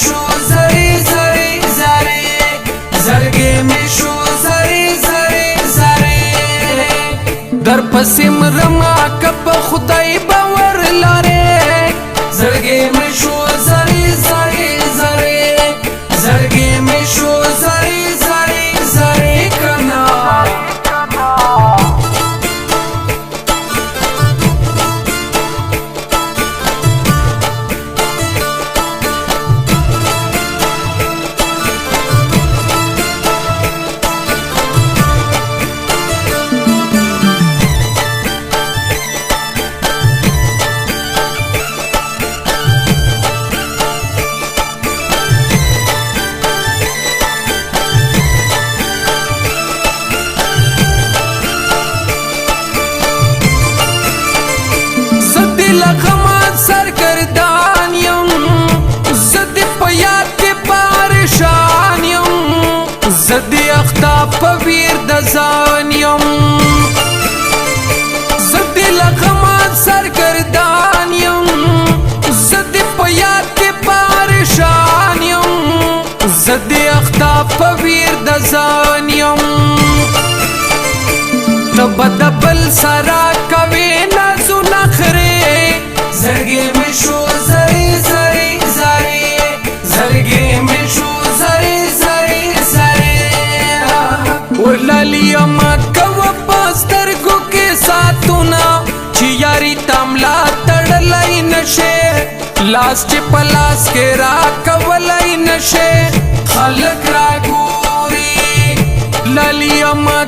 شو زری زری زری زړګي مې شو زری زری زری در پسې مرما کپ خدای باور لاره زړګي مې شو زری زری زری زړګي مې شو زری زری زری کنا لغمان سرگردان یم زد پیاد کے پارشان یم زد اختاب پویر دزان یم زد لغمان سرگردان یم زد پیاد کے پارشان یم زد اختاب پویر دزان یم تبد بل سرا کوي نازو نخره زړګي مې شو زری زری زری زړګي مې شو زری زری زری ولالي ما کو پسترګو کې ساتونه چې یاري تملا تړلای نشه لاس چې پلاس کې را کولای نشه خلک را ګوري لالي ما